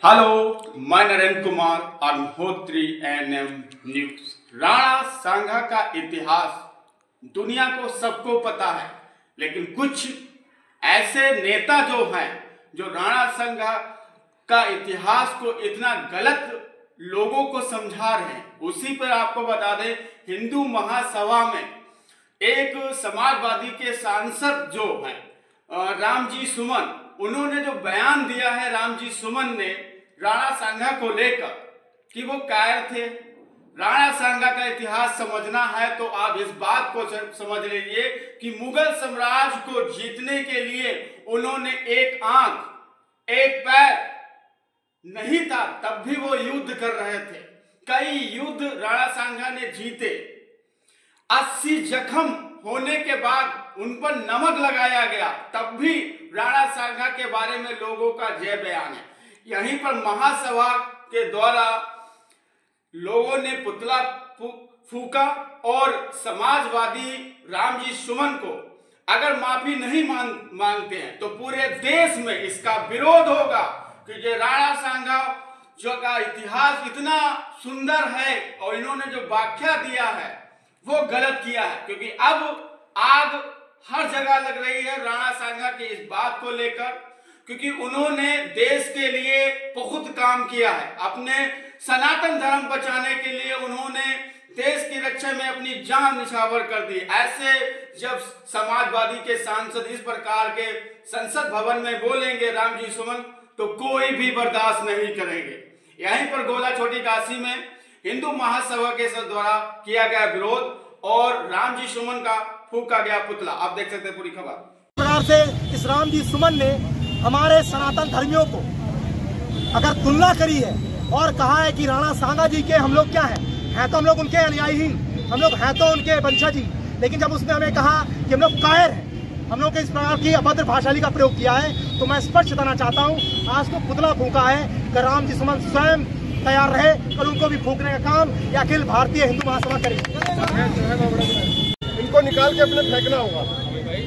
Hello, मैं Narendra Kumar Agnihotri ANM news. Rana सांगा का इतिहास दुनिया को सबको पता है, लेकिन कुछ ऐसे नेता जो हैं जो राणा सांगा का इतिहास को इतना गलत लोगों को समझा रहे हैं। उसी पर आपको बता दें, हिंदू महासभा में एक समाजवादी के सांसद जो हैं रामजी सुमन, उन्होंने जो बयान दिया है रामजी सुमन ने राणा सांगा को लेकर कि वो कायर थे। राणा सांगा का इतिहास समझना है तो आप इस बात को समझ लीजिए कि मुगल साम्राज्य को जीतने के लिए उन्होंने एक आंख एक पैर नहीं था, तब भी वो युद्ध कर रहे थे। कई युद्ध राणा सांगा ने जीते। 80 जख्म होने के बाद उन पर नमक लगाया गया, तब भी राणा सांगा के बारे में लोगों का जय बयान है। यहीं पर महासभा के द्वारा लोगों ने पुतला फूका और समाजवादी रामजी सुमन को अगर माफी नहीं मांगते हैं तो पूरे देश में इसका विरोध होगा कि जो राणा सांगा जो का इतिहास इतना सुंदर है और इन्होंने जो व्याख्या दिया है वो गलत किया है। क्योंकि अब आग हर जगह लग रही है राणा सांगा की इस बात को लेकर, क्योंकि उन्होंने देश के लिए बहुत काम किया है। अपने सनातन धर्म बचाने के लिए उन्होंने देश की रक्षा में अपनी जान निछावर कर दी। ऐसे जब समाजवादी के सांसद इस प्रकार के संसद भवन में बोलेंगे रामजी सुमन, तो कोई भी बर्दाश्त नहीं करेंगे। यहीं पर गोला छोटी काशी में हिंदू महासभा के द्वारा किया गया विरोध और रामजी सुमन का फूका गया पुतला। आप देख सकते हैं पूरी खबर। इस प्रकार से इस रामजी सुमन ने हमारे सनातन धर्मियों को अगर तुलना करी है और कहा है कि राणा सांगा जी के हम लोग क्या हैं तो हम लोग उनके अनुयायी ही, हम लोग हैं तो उनके वंशज ही। लेकिन जब उसने हमें कहा कि हम लोग कायर हैं, हम लोग इस प्रकार की अभद्र भाषाली का प्रयोग किया है, तो मैं स्पष्ट बताना चाहता हूँ, आज तो पुतला फूका है कि रामजी सुमन स्वयं तैयार रहे और उनको भी फूकने का काम या अखिल भारतीय हिंदू महासभा करे। इनको निकाल के अपने फेंकना होगा,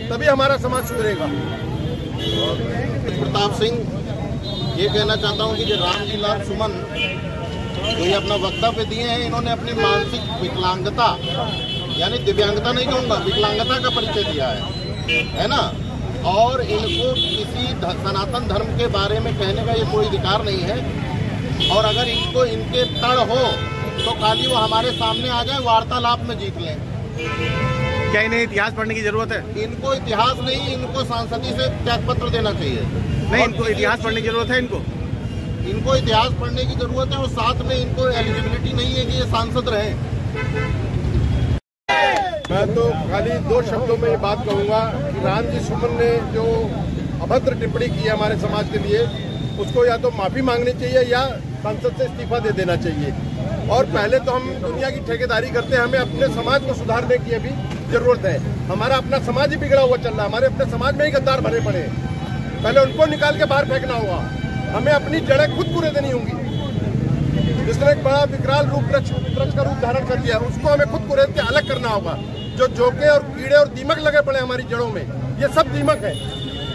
तभी हमारा समाज सुधरेगा। प्रताप सिंह ये कहना चाहता हूँ कि जो रामजी लाल सुमन जो ये अपना वक्तव्य दिए हैं, इन्होंने अपनी मानसिक विकलांगता यानी दिव्यांगता नहीं कहूँगा, विकलांगता का परिचय दिया है ना। और इनको किसी सनातन धर्म के बारे में कहने का ये कोई अधिकार नहीं है। और अगर इनको इनके तड़ हो तो खाली वो हमारे सामने आ जाए, वार्तालाप में जीत लें। क्या इन्हें इतिहास पढ़ने की जरूरत है? इनको इतिहास नहीं, इनको सांसदी से त्याग पत्र देना चाहिए। नहीं, इनको इतिहास पढ़ने की जरूरत है। इनको इतिहास पढ़ने की जरूरत है और साथ में इनको एलिजिबिलिटी नहीं है कि ये सांसद रहे। मैं तो खाली 2 शब्दों में ये बात कहूंगा कि रामजी सुमन ने जो अभद्र टिप्पणी की है हमारे समाज के लिए, उसको या तो माफी मांगनी चाहिए या संसद से इस्तीफा दे देना चाहिए। और पहले तो हम दुनिया की ठेकेदारी करते हैं, हमें अपने समाज को सुधारने की अभी जरूरत है। हमारा अपना समाज ही बिगड़ा हुआ चल रहा है, हमारे अपने समाज में ही गद्दार भरे पड़े हैं। पहले उनको निकाल के बाहर फेंकना होगा, हमें अपनी जड़ें खुद कुरेदनी होंगी। जिसने एक बड़ा विकराल रूप वृक्ष का रूप धारण कर लिया, उसको हमें खुद कुरेद के अलग करना होगा। जो जोके और कीड़े और दीमक लगे पड़े हमारी जड़ों में, ये सब दीमक है,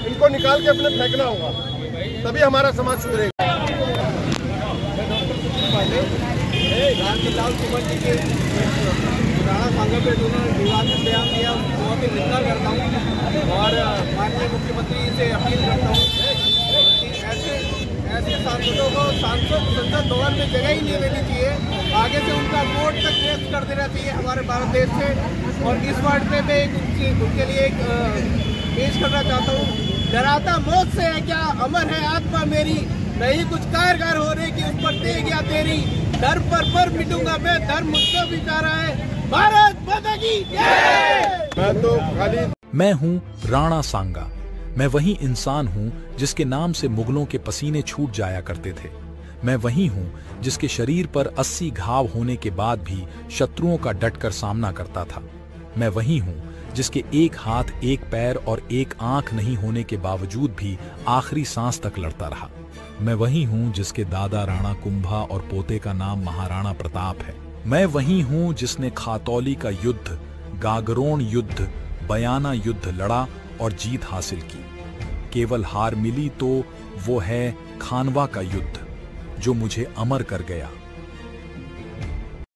इनको निकाल के अपने फेंकना होगा, तभी हमारा समाज सुधरेगा। रामजी लाल सुमन जी के राणा सांगा पे उन्होंने विवादित बयान दिया, उसकी बहुत ही निंदा करता हूँ और माननीय मुख्यमंत्री से अपील करता हूँ कि ऐसे सांसदों को संसद भवन में जगह ही नहीं देनी चाहिए। आगे से उनका कोर्ट तक ट्रेस कर देना चाहिए हमारे भारत देश से। और इस वार्ड में मैं उनके लिए एक पेश करना चाहता हूँ। डराता मौत से है क्या, अमर है आत्मा मेरी, नहीं कुछ कारगर हो रही कि उस पर दे गया तेरी, धर्म पर मिटूंगा मैं, धर्म मुझको भी प्यारा है, भारत माता की जय। मैं हूँ राणा सांगा। मैं वही इंसान हूँ जिसके नाम से मुगलों के पसीने छूट जाया करते थे। मैं वही हूँ जिसके शरीर पर 80 घाव होने के बाद भी शत्रुओं का डटकर सामना करता था। मैं वही हूँ जिसके एक हाथ, एक पैर और एक आंख नहीं होने के बावजूद भी आखिरी सांस तक लड़ता रहा। मैं वही हूँ जिसके दादा राणा कुंभा और पोते का नाम महाराणा प्रताप है। मैं वही हूँ जिसने खातौली का युद्ध, गागरोन युद्ध, बयाना युद्ध लड़ा और जीत हासिल की। केवल हार मिली तो वो है खानवा का युद्ध। जो मुझे अमर कर गया।